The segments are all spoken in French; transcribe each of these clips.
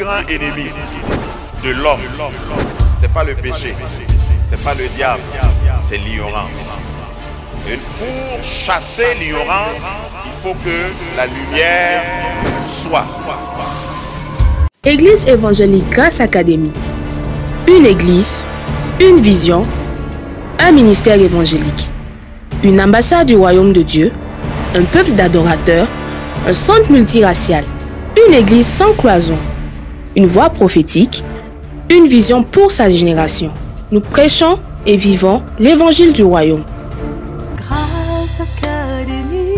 grand ennemi de l'homme, ce n'est pas le péché, ce n'est pas le diable, c'est l'ignorance. Et pour chasser l'ignorance, il faut que la lumière soit. Église évangélique Grâce Académie. Une église, une vision, un ministère évangélique. Une ambassade du royaume de Dieu, un peuple d'adorateurs, un centre multiracial, une église sans cloison, une voix prophétique, une vision pour sa génération. Nous prêchons et vivons l'évangile du royaume. Grâce Académie.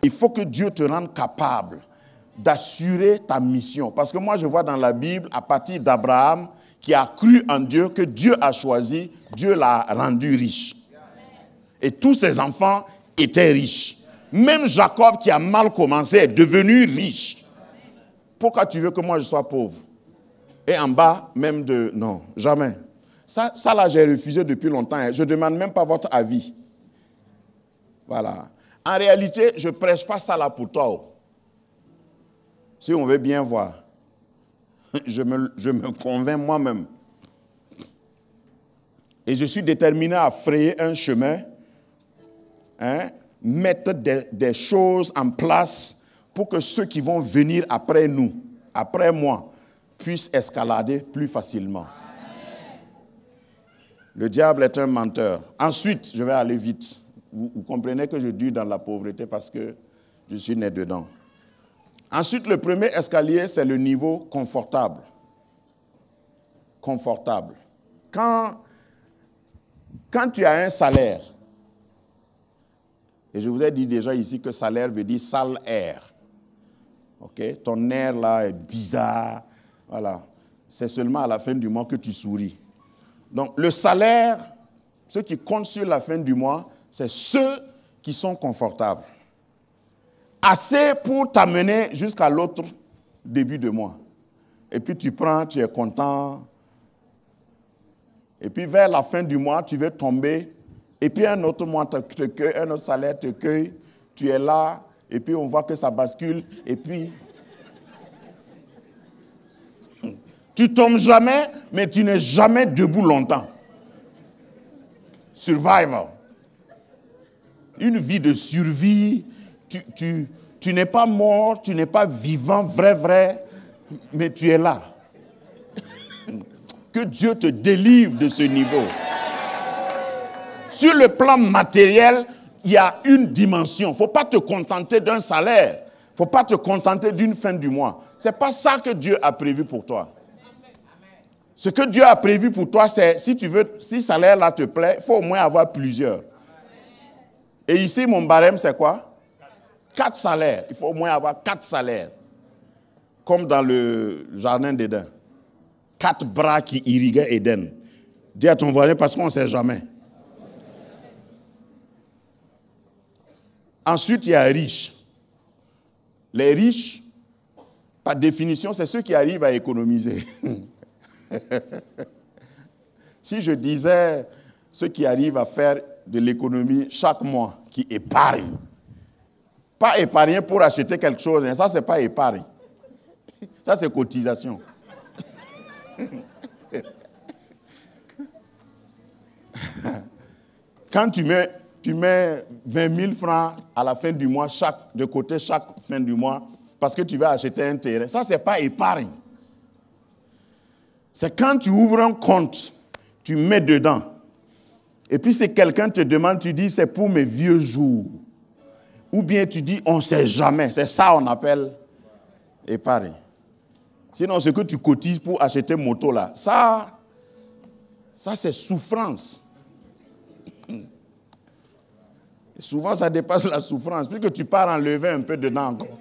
Il faut que Dieu te rende capable d'assurer ta mission. Parce que moi, je vois dans la Bible, à partir d'Abraham, qui a cru en Dieu, que Dieu a choisi, Dieu l'a rendu riche. Et tous ses enfants étaient riches. Même Jacob, qui a mal commencé, est devenu riche. Pourquoi tu veux que moi je sois pauvre? Et en bas, même de... Non, jamais. Ça là, j'ai refusé depuis longtemps. Je ne demande même pas votre avis. Voilà. En réalité, je ne prêche pas ça là pour toi. Si on veut bien voir, je me convainc moi-même. Et je suis déterminé à frayer un chemin, mettre des choses en place pour que ceux qui vont venir après nous, après moi, puissent escalader plus facilement. Le diable est un menteur. Ensuite, je vais aller vite. Vous comprenez que je dis dans la pauvreté parce que je suis né dedans. Ensuite, le premier escalier, c'est le niveau confortable. Confortable. Quand tu as un salaire, et je vous ai dit déjà ici que salaire veut dire sale air. Ok? Ton air là est bizarre. Voilà. C'est seulement à la fin du mois que tu souris. Donc, le salaire, ce qui compte sur la fin du mois, c'est ceux qui sont confortables. Assez pour t'amener jusqu'à l'autre début de mois. Et puis tu prends, tu es content. Et puis vers la fin du mois, tu veux tomber. Et puis un autre mois te cueille, un autre salaire te cueille. Tu es là. Et puis on voit que ça bascule. Et puis... tu tombes jamais, mais tu n'es jamais debout longtemps. Survival. Une vie de survie. Tu n'es pas mort, tu n'es pas vivant, vrai, mais tu es là. Que Dieu te délivre de ce niveau. Sur le plan matériel, il y a une dimension. Il ne faut pas te contenter d'un salaire. Il ne faut pas te contenter d'une fin du mois. Ce n'est pas ça que Dieu a prévu pour toi. Ce que Dieu a prévu pour toi, c'est, si ce salaire-là te plaît, il faut au moins avoir plusieurs. Et ici, mon barème, c'est quoi? 4 salaires. Il faut au moins avoir 4 salaires. Comme dans le jardin d'Éden. 4 bras qui irriguaient Éden. Dis à ton voisin parce qu'on ne sait jamais. Ensuite, il y a riches. Les riches, par définition, c'est ceux qui arrivent à économiser. Si je disais ceux qui arrivent à faire de l'économie chaque mois, qui épargnent, pas épargner pour acheter quelque chose, ça c'est pas épargne. Ça c'est cotisation. Quand tu mets 20 000 francs à la fin du mois, de côté chaque fin du mois, parce que tu vas acheter un terrain, ça c'est pas épargne. C'est quand tu ouvres un compte, tu mets dedans. Et puis si quelqu'un te demande, tu dis c'est pour mes vieux jours. Ou bien tu dis on ne sait jamais. C'est ça qu'on appelle épargne. Sinon ce que tu cotises pour acheter moto là, ça c'est souffrance. Et souvent ça dépasse la souffrance, puisque tu pars enlever un peu dedans encore.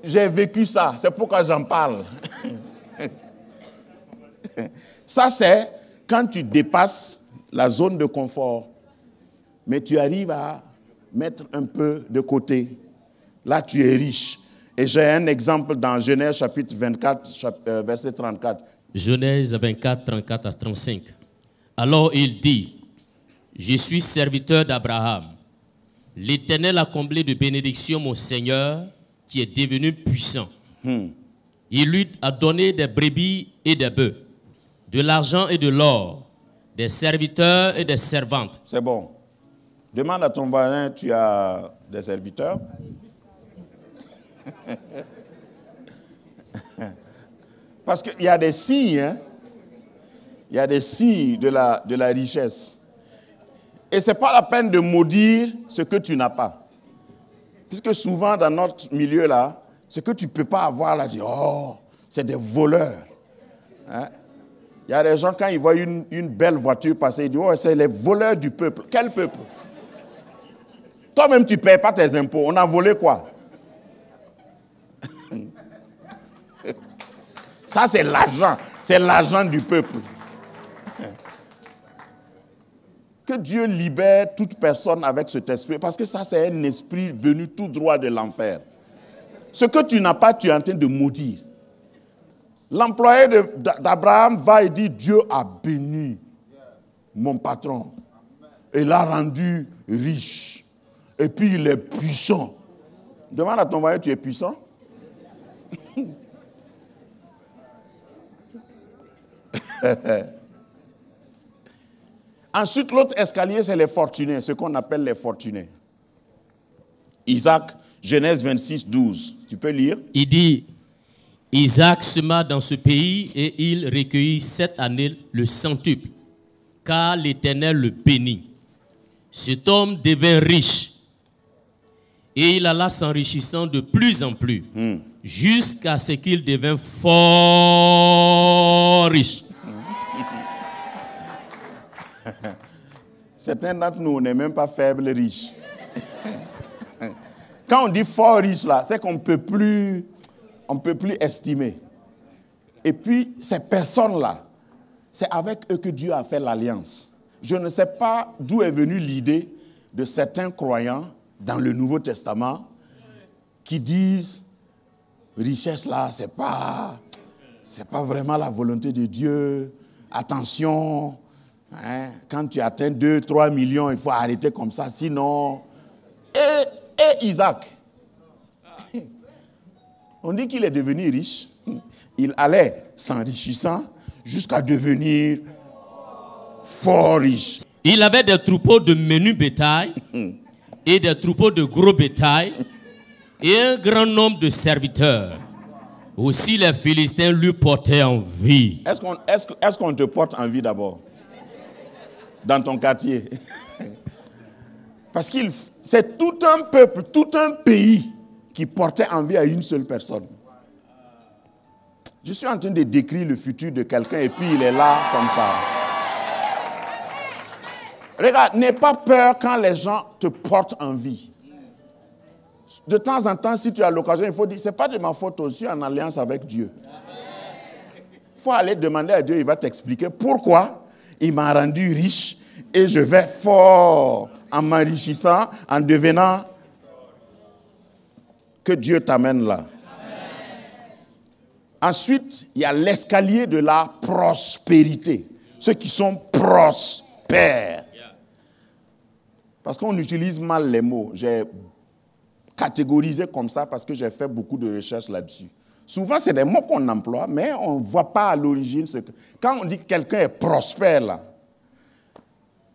J'ai vécu ça, c'est pourquoi j'en parle. Ça, c'est quand tu dépasses la zone de confort, mais tu arrives à mettre un peu de côté. Là, tu es riche. Et j'ai un exemple dans Genèse chapitre 24, verset 34. Genèse 24, 34 à 35. Alors il dit, je suis serviteur d'Abraham. L'Éternel a comblé de bénédictions mon Seigneur, qui est devenu puissant. Il lui a donné des brebis et des bœufs, de l'argent et de l'or, des serviteurs et des servantes. C'est bon. Demande à ton voisin, tu as des serviteurs? Parce qu'il y a des signes, hein? Il y a des signes de la richesse. Et ce n'est pas la peine de maudire ce que tu n'as pas. Puisque souvent dans notre milieu là, ce que tu ne peux pas avoir là, dire, oh, c'est des voleurs. Hein? Il y a des gens, quand ils voient une belle voiture passer, ils disent, oh, c'est les voleurs du peuple. Quel peuple? Toi-même, tu ne payes pas tes impôts. On a volé quoi? Ça, c'est l'argent. C'est l'argent du peuple. Que Dieu libère toute personne avec cet esprit. Parce que ça, c'est un esprit venu tout droit de l'enfer. Ce que tu n'as pas, tu es en train de maudire. L'employé d'Abraham va et dit, Dieu a béni mon patron. Et l'a rendu riche. Et puis il est puissant. Demande à ton voisin, tu es puissant? Ensuite, l'autre escalier, c'est les fortunés, ce qu'on appelle les fortunés. Isaac, Genèse 26, 12. Tu peux lire? Il dit, Isaac sema dans ce pays et il recueillit 7 années le centuple, car l'Éternel le bénit. Cet homme devint riche et il alla s'enrichissant de plus en plus, jusqu'à ce qu'il devint fort riche. Certains d'entre nous, on n'est même pas faible riche. Quand on dit fort riche, là, c'est qu'on ne peut plus estimer. Et puis, ces personnes-là, c'est avec eux que Dieu a fait l'alliance. Je ne sais pas d'où est venue l'idée de certains croyants dans le Nouveau Testament qui disent, richesse là, c'est pas vraiment la volonté de Dieu. Attention, hein, quand tu atteins 2-3 millions, il faut arrêter comme ça, sinon... Et Isaac, on dit qu'il est devenu riche. Il allait s'enrichissant jusqu'à devenir fort riche. Il avait des troupeaux de menu bétail et des troupeaux de gros bétail et un grand nombre de serviteurs. Aussi les Philistins lui portaient envie. Est-ce qu'on te porte envie d'abord? Dans ton quartier? Parce que c'est tout un peuple, tout un pays qui portait envie à une seule personne. Je suis en train de décrire le futur de quelqu'un et puis il est là comme ça. Regarde, n'aie pas peur quand les gens te portent envie. De temps en temps, si tu as l'occasion, il faut dire, c'est pas de ma faute, je suis en alliance avec Dieu. Il faut aller demander à Dieu, il va t'expliquer pourquoi il m'a rendu riche et je vais fort en m'enrichissant, en devenant que Dieu t'amène là. Ensuite, il y a l'escalier de la prospérité. Ceux qui sont prospères. Parce qu'on utilise mal les mots. J'ai catégorisé comme ça parce que j'ai fait beaucoup de recherches là-dessus. Souvent, c'est des mots qu'on emploie, mais on ne voit pas à l'origine ce que... Quand on dit que quelqu'un est prospère, là,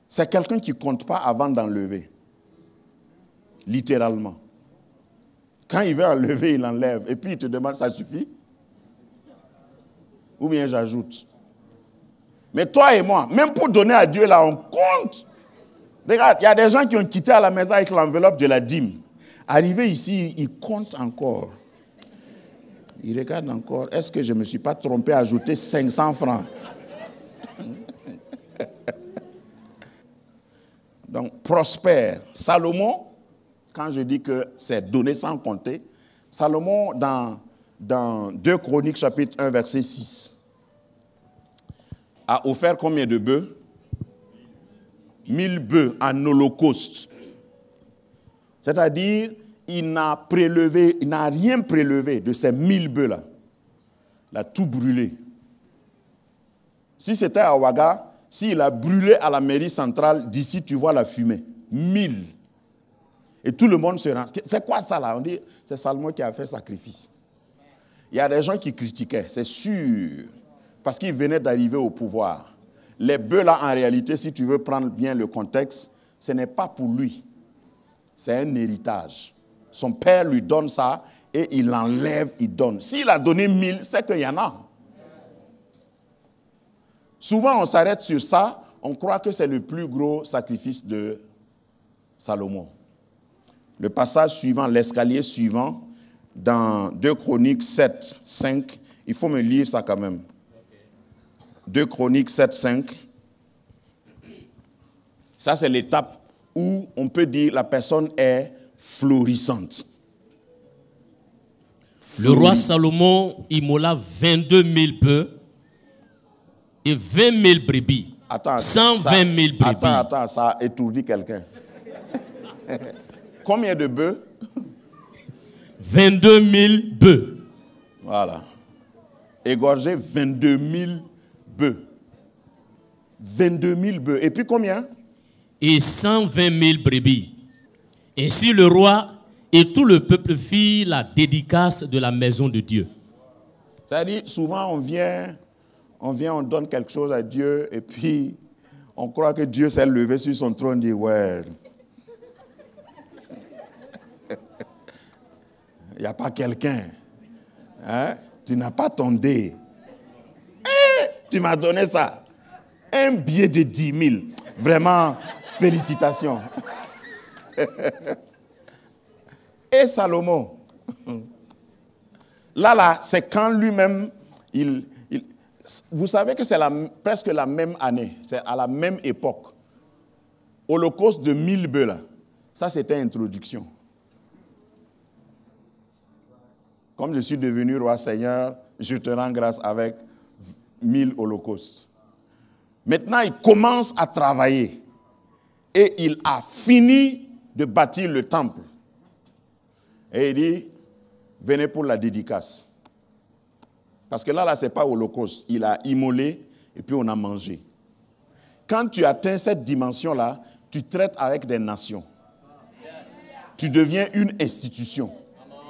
c'est quelqu'un qui ne compte pas avant d'enlever. Littéralement. Quand il veut enlever, il enlève. Et puis il te demande, ça suffit? Ou bien j'ajoute. Mais toi et moi, même pour donner à Dieu, là, on compte. Regarde, il y a des gens qui ont quitté à la maison avec l'enveloppe de la dîme. Arrivé ici, ils comptent encore. Ils regardent encore. Est-ce que je ne me suis pas trompé à ajouter 500 francs? Donc, prospère. Salomon, quand je dis que c'est donné sans compter, Salomon, dans 2 Chroniques, chapitre 1, verset 6, a offert combien de bœufs? 1000 bœufs en holocauste. C'est-à-dire, il n'a rien prélevé de ces 1000 bœufs-là. Il a tout brûlé. Si c'était à Ouaga, s'il a brûlé à la mairie centrale, d'ici tu vois la fumée. 1000. Et tout le monde se rend. C'est quoi ça là? On dit, c'est Salomon qui a fait sacrifice. Il y a des gens qui critiquaient, c'est sûr, parce qu'il venait d'arriver au pouvoir. Les bœufs là, en réalité, si tu veux prendre bien le contexte, ce n'est pas pour lui. C'est un héritage. Son père lui donne ça et il l'enlève, il donne. S'il a donné 1000, c'est qu'il y en a. Souvent, on s'arrête sur ça, on croit que c'est le plus gros sacrifice de Salomon. Le passage suivant, l'escalier suivant, dans 2 Chroniques 7, 5, il faut me lire ça quand même. 2 Chroniques 7, 5. Ça, c'est l'étape où on peut dire la personne est florissante. Le roi Salomon immola 22 000 bœufs et 20 000 brebis. Attends, 120 000 brebis. Attends, ça a étourdi quelqu'un. Combien de bœufs? 22 000 bœufs. Voilà. Égorgé 22 000 bœufs. 22 000 bœufs. Et puis combien? Et 120 000 brebis. Ainsi le roi et tout le peuple firent la dédicace de la maison de Dieu. C'est-à-dire, souvent on vient, on donne quelque chose à Dieu et puis on croit que Dieu s'est levé sur son trône et dit, ouais, il n'y a pas quelqu'un. Hein? Tu n'as pas ton dé. Tu m'as donné ça. Un billet de 10 000. Vraiment, félicitations. Et Salomon, là, c'est quand lui-même, vous savez que c'est presque la même année, c'est à la même époque. Holocauste de 1000 bœufs, là, ça c'était introduction. Comme je suis devenu roi Seigneur, je te rends grâce avec 1000 holocaustes. Maintenant, il commence à travailler. Et il a fini de bâtir le temple. Et il dit, venez pour la dédicace. Parce que là, ce n'est pas holocauste. Il a immolé et puis on a mangé. Quand tu atteins cette dimension-là, tu traites avec des nations. Tu deviens une institution.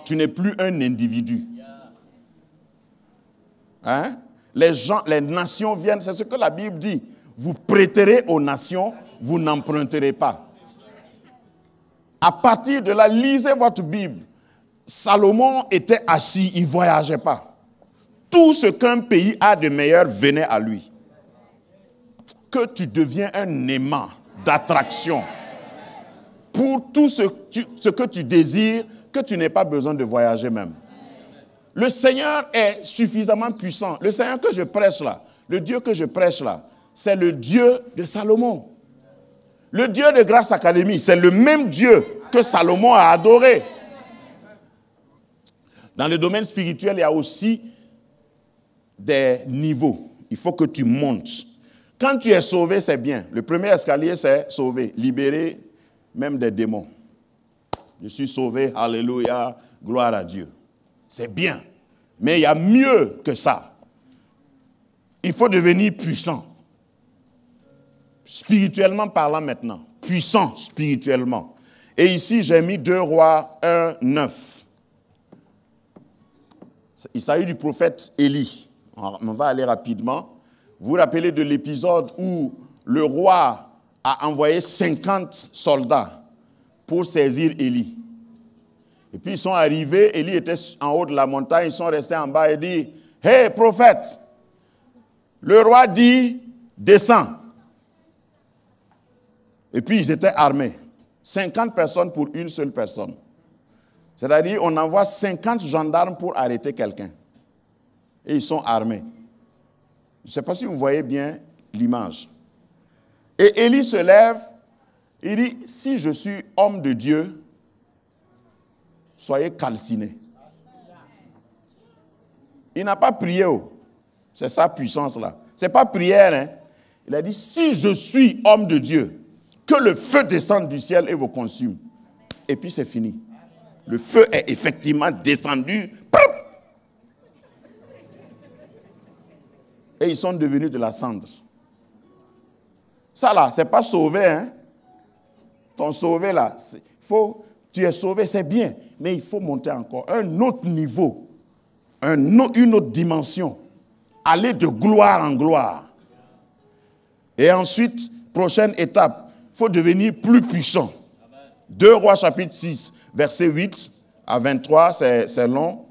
Tu n'es plus un individu. Hein? Les nations viennent, c'est ce que la Bible dit. Vous prêterez aux nations, vous n'emprunterez pas. À partir de là, lisez votre Bible. Salomon était assis, il ne voyageait pas. Tout ce qu'un pays a de meilleur venait à lui. Que tu deviens un aimant d'attraction pour tout ce que tu désires, que tu n'aies pas besoin de voyager même. Le Seigneur est suffisamment puissant. Le Seigneur que je prêche là, le Dieu que je prêche là, c'est le Dieu de Salomon. Le Dieu de Grâce Académie, c'est le même Dieu que Salomon a adoré. Dans le domaine spirituel, il y a aussi des niveaux. Il faut que tu montes. Quand tu es sauvé, c'est bien. Le premier escalier, c'est sauver, libérer même des démons. Je suis sauvé, alléluia, gloire à Dieu. C'est bien. Mais il y a mieux que ça. Il faut devenir puissant. Spirituellement parlant maintenant. Puissant spirituellement. Et ici, j'ai mis 2 Rois 1, 9. Il s'agit du prophète Élie. On va aller rapidement. Vous vous rappelez de l'épisode où le roi a envoyé 50 soldats pour saisir Élie. Et puis ils sont arrivés, Élie était en haut de la montagne, ils sont restés en bas et dit, « Hé, prophète, le roi dit, descends. » Et puis ils étaient armés. 50 personnes pour une seule personne. C'est-à-dire, on envoie 50 gendarmes pour arrêter quelqu'un. Et ils sont armés. Je ne sais pas si vous voyez bien l'image. Et Élie se lève, il dit, si je suis homme de Dieu, soyez calcinés. Il n'a pas prié. C'est sa puissance là. Ce n'est pas prière. Hein? Il a dit, si je suis homme de Dieu, que le feu descende du ciel et vous consume. Et puis c'est fini. Le feu est effectivement descendu. Et ils sont devenus de la cendre. Ça là, c'est pas sauvé, hein. Ton sauvé là, tu es sauvé, c'est bien, mais il faut monter encore un autre niveau, une autre dimension, aller de gloire en gloire. Et ensuite, prochaine étape, il faut devenir plus puissant. 2 Rois chapitre 6, verset 8 à 23, c'est long.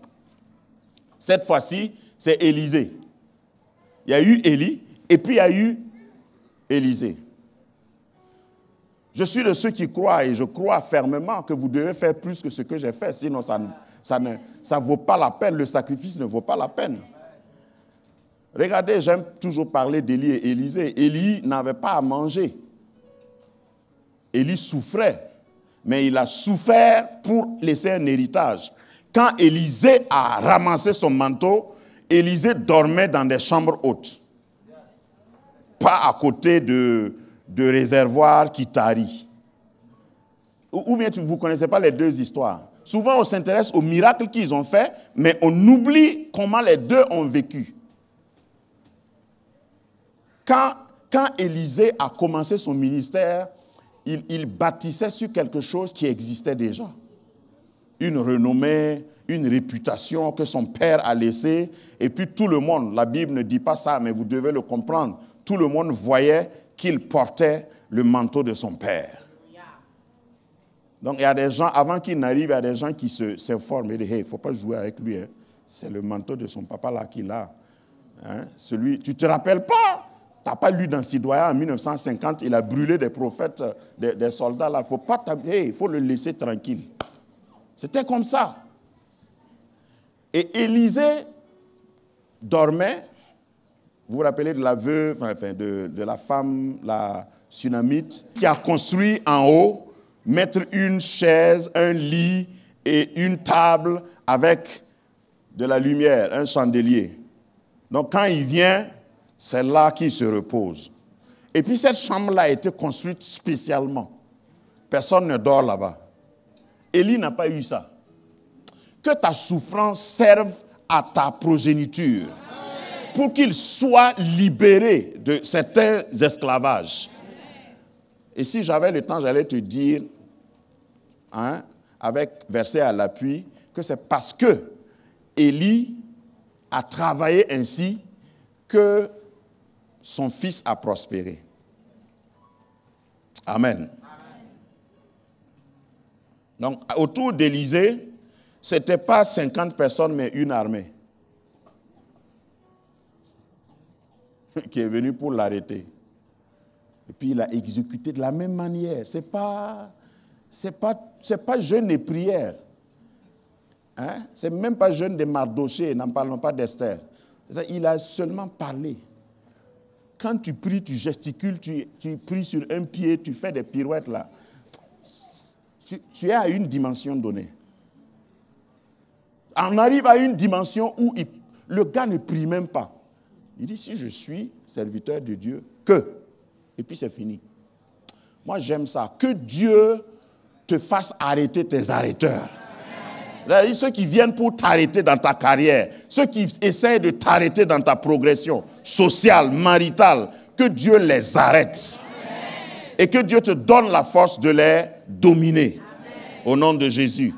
Cette fois-ci, c'est Élisée. Il y a eu Élie, et puis il y a eu Élisée. Je suis de ceux qui croient, et je crois fermement que vous devez faire plus que ce que j'ai fait, sinon ça ne vaut pas la peine, le sacrifice ne vaut pas la peine. Regardez, j'aime toujours parler d'Élie et Élisée. Élie n'avait pas à manger. Élie souffrait, mais il a souffert pour laisser un héritage. Quand Élisée a ramassé son manteau, Élisée dormait dans des chambres hautes, pas à côté de réservoirs qui tarient. Ou bien vous ne connaissez pas les deux histoires. Souvent, on s'intéresse aux miracles qu'ils ont faits, mais on oublie comment les deux ont vécu. Quand Élisée a commencé son ministère, il bâtissait sur quelque chose qui existait déjà. Une renommée, une réputation que son père a laissée. Et puis tout le monde, la Bible ne dit pas ça, mais vous devez le comprendre, tout le monde voyait qu'il portait le manteau de son père. Donc il y a des gens, avant qu'il n'arrive, il y a des gens qui s'informent et disent, hey, il ne faut pas jouer avec lui. Hein. C'est le manteau de son papa là qu'il a. Hein? Celui, tu ne te rappelles pas? Tu n'as pas lu dans Citoyen en 1950, il a brûlé des prophètes, des soldats là. Il faut le laisser tranquille. C'était comme ça. Et Élisée dormait. Vous vous rappelez de la veuve, de la femme, la Sunamite, qui a construit en haut, mettre une chaise, un lit et une table avec de la lumière, un chandelier. Donc quand il vient, c'est là qu'il se repose. Et puis cette chambre-là a été construite spécialement. Personne ne dort là-bas. Élie n'a pas eu ça. Que ta souffrance serve à ta progéniture, pour qu'il soit libéré de certains esclavages. Et si j'avais le temps, j'allais te dire, hein, avec verset à l'appui, que c'est parce que Élie a travaillé ainsi que son fils a prospéré. Amen. Donc, autour d'Élisée, ce n'était pas 50 personnes, mais une armée qui est venue pour l'arrêter. Et puis, il a exécuté de la même manière. Ce n'est pas jeûne et prière. Hein? Ce n'est même pas jeûne de Mardoché, n'en parlons pas d'Esther. Il a seulement parlé. Quand tu pries, tu gesticules, tu pries sur un pied, tu fais des pirouettes là. Tu es à une dimension donnée. On arrive à une dimension où le gars ne prie même pas. Il dit, si je suis serviteur de Dieu, que. Et puis c'est fini. Moi j'aime ça. Que Dieu te fasse arrêter tes arrêteurs. C'est-à-dire ceux qui viennent pour t'arrêter dans ta carrière, ceux qui essaient de t'arrêter dans ta progression sociale, maritale, que Dieu les arrête. Et que Dieu te donne la force de les dominer. Au nom de Jésus.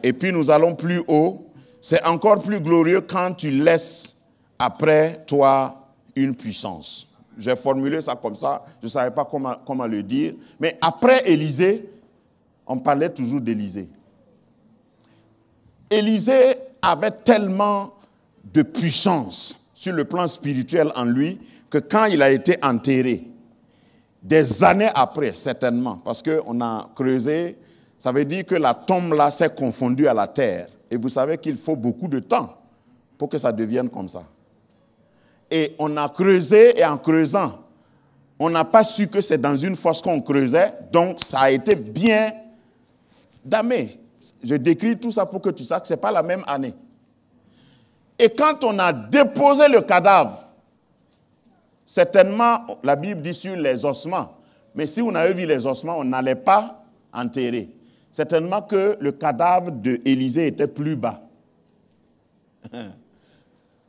Et puis nous allons plus haut. C'est encore plus glorieux quand tu laisses après toi une puissance. J'ai formulé ça comme ça. Je ne savais pas comment le dire. Mais après Élisée, on parlait toujours d'Élisée. Élisée avait tellement de puissance sur le plan spirituel en lui que quand il a été enterré, des années après, certainement, parce qu'on a creusé, ça veut dire que la tombe là s'est confondue à la terre. Et vous savez qu'il faut beaucoup de temps pour que ça devienne comme ça. Et on a creusé, et en creusant, on n'a pas su que c'est dans une fosse qu'on creusait, donc ça a été bien damé. Je décris tout ça pour que tu saches que ce n'est pas la même année. Et quand on a déposé le cadavre, certainement, la Bible dit sur les ossements, mais si on avait vu les ossements, on n'allait pas enterrer. certainement que le cadavre d'Élisée était plus bas.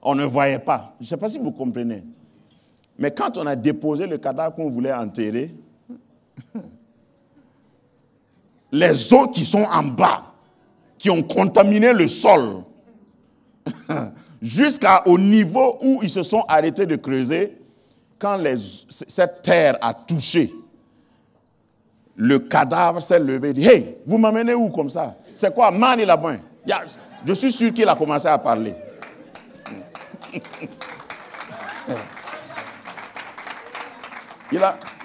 On ne voyait pas. Je ne sais pas si vous comprenez. Mais quand on a déposé le cadavre qu'on voulait enterrer, les eaux qui sont en bas, qui ont contaminé le sol, jusqu'au niveau où ils se sont arrêtés de creuser, quand cette terre a touché, le cadavre s'est levé et dit « Hey, vous m'amenez où comme ça? C'est quoi? Mani là-bas. » Je suis sûr qu'il a commencé à parler.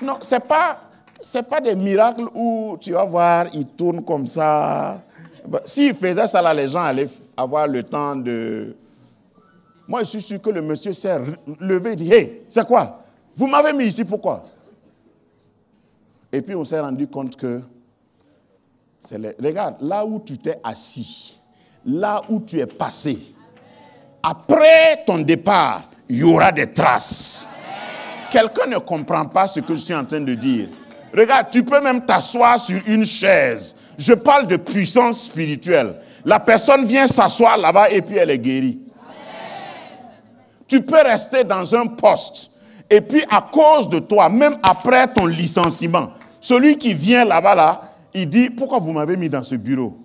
Non, c'est pas des miracles où tu vas voir, il tourne comme ça. S'il faisait ça là, les gens allaient avoir le temps de... Moi, je suis sûr que le monsieur s'est levé et dit « Hey, c'est quoi? Vous m'avez mis ici, pourquoi ?» Et puis on s'est rendu compte que... Regarde, là où tu t'es assis, là où tu es passé, après ton départ, il y aura des traces. Quelqu'un ne comprend pas ce que je suis en train de dire. Regarde, tu peux même t'asseoir sur une chaise. Je parle de puissance spirituelle. La personne vient s'asseoir là-bas et puis elle est guérie. Tu peux rester dans un poste et puis à cause de toi, même après ton licenciement, celui qui vient là-bas, là, il dit, pourquoi vous m'avez mis dans ce bureau?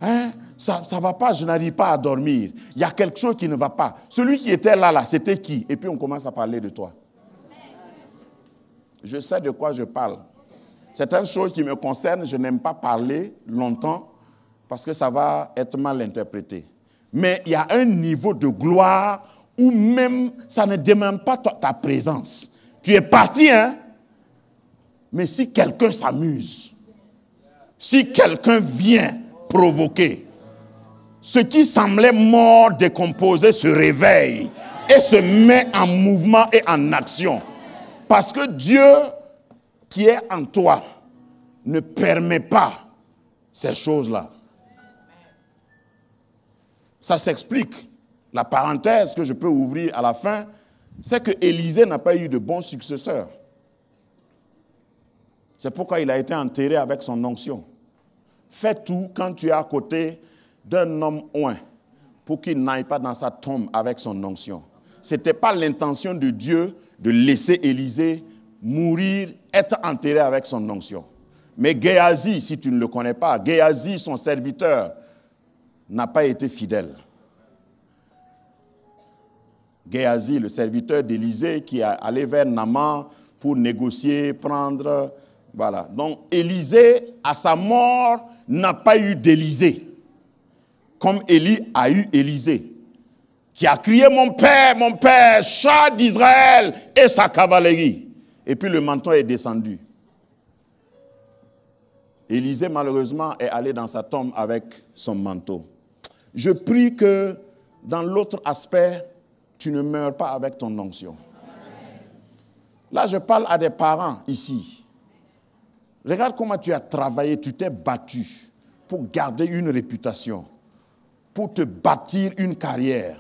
Hein? Ça ne va pas, je n'arrive pas à dormir. Il y a quelque chose qui ne va pas. Celui qui était là, c'était qui? Et puis on commence à parler de toi. Je sais de quoi je parle. Certaines choses qui me concernent, je n'aime pas parler longtemps parce que ça va être mal interprété. Mais il y a un niveau de gloire où même ça ne demande pas ta présence. Tu es parti, hein? Mais si quelqu'un s'amuse, si quelqu'un vient provoquer, ce qui semblait mort, décomposé, se réveille et se met en mouvement et en action. Parce que Dieu qui est en toi ne permet pas ces choses-là. Ça s'explique. La parenthèse que je peux ouvrir à la fin, c'est que Élisée n'a pas eu de bon successeur. C'est pourquoi il a été enterré avec son onction. Fais tout quand tu es à côté d'un homme oint pour qu'il n'aille pas dans sa tombe avec son onction. Ce n'était pas l'intention de Dieu de laisser Élisée mourir, être enterré avec son onction. Mais Géasi, si tu ne le connais pas, Géasi, son serviteur, n'a pas été fidèle. Géasi, le serviteur d'Élisée, qui est allé vers Naaman pour négocier, prendre... Voilà. Donc, Élisée, à sa mort, n'a pas eu d'Élisée. Comme Élie a eu Élisée. Qui a crié, mon père, chat d'Israël et sa cavalerie. Et puis le manteau est descendu. Élisée, malheureusement, est allé dans sa tombe avec son manteau. Je prie que, dans l'autre aspect, tu ne meurs pas avec ton onction. Là, je parle à des parents ici. Regarde comment tu as travaillé, tu t'es battu pour garder une réputation, pour te bâtir une carrière,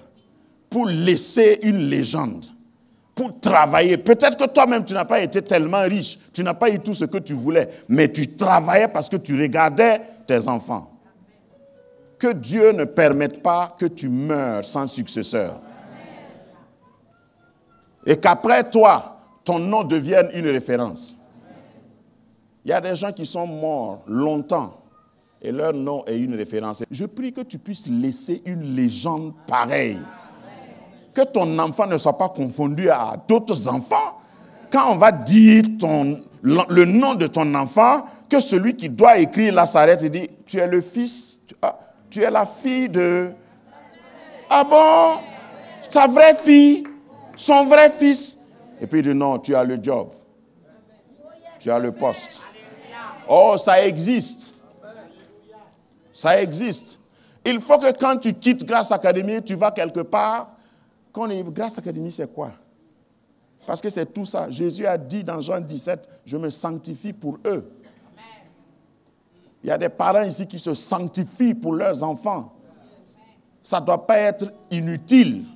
pour laisser une légende, pour travailler. Peut-être que toi-même, tu n'as pas été tellement riche, tu n'as pas eu tout ce que tu voulais, mais tu travaillais parce que tu regardais tes enfants. Que Dieu ne permette pas que tu meurs sans successeur. Et qu'après toi, ton nom devienne une référence. Il y a des gens qui sont morts longtemps et leur nom est une référence. Je prie que tu puisses laisser une légende pareille. Que ton enfant ne soit pas confondu à d'autres enfants. Quand on va dire le nom de ton enfant, que celui qui doit écrire là s'arrête et dit, tu es le fils, tu es la fille de... Ah bon? Sa vraie fille, son vrai fils. Et puis il dit, non, tu as le job. Tu as le poste. Oh, ça existe. Ça existe. Il faut que quand tu quittes Grâce Académie, tu vas quelque part. Quand on est Grâce Académie, c'est quoi? Parce que c'est tout ça. Jésus a dit dans Jean 17, je me sanctifie pour eux. Il y a des parents ici qui se sanctifient pour leurs enfants. Ça ne doit pas être inutile.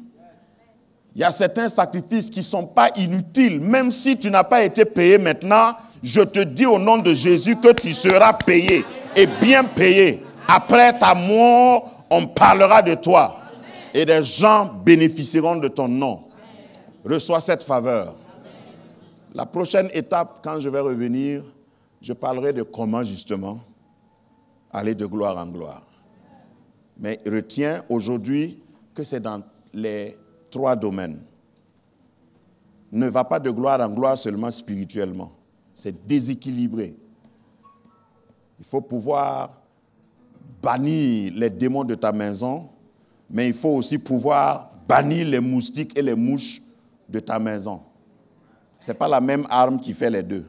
Il y a certains sacrifices qui ne sont pas inutiles. Même si tu n'as pas été payé maintenant, je te dis au nom de Jésus que tu seras payé. et bien payé. Après ta mort, on parlera de toi. Et des gens bénéficieront de ton nom. Reçois cette faveur. La prochaine étape, quand je vais revenir, je parlerai de comment justement aller de gloire en gloire. Mais retiens aujourd'hui que c'est dans les 3 domaines. Ne va pas de gloire en gloire seulement spirituellement. C'est déséquilibré. Il faut pouvoir bannir les démons de ta maison, mais il faut aussi pouvoir bannir les moustiques et les mouches de ta maison. Ce n'est pas la même arme qui fait les deux.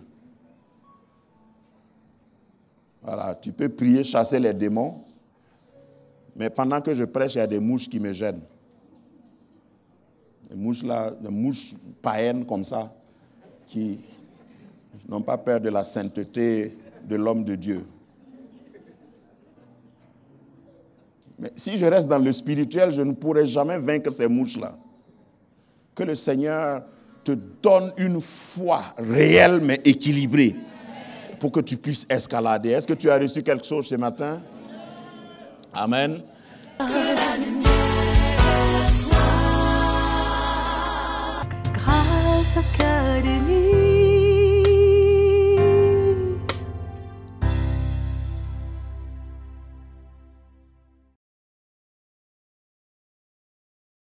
Voilà, tu peux prier, chasser les démons, mais pendant que je prêche, il y a des mouches qui me gênent. Des mouches là, des mouches païennes comme ça, qui n'ont pas peur de la sainteté de l'homme de Dieu. Mais si je reste dans le spirituel, je ne pourrai jamais vaincre ces mouches-là. Que le Seigneur te donne une foi réelle mais équilibrée pour que tu puisses escalader. Est-ce que tu as reçu quelque chose ce matin? Amen. Que la lumière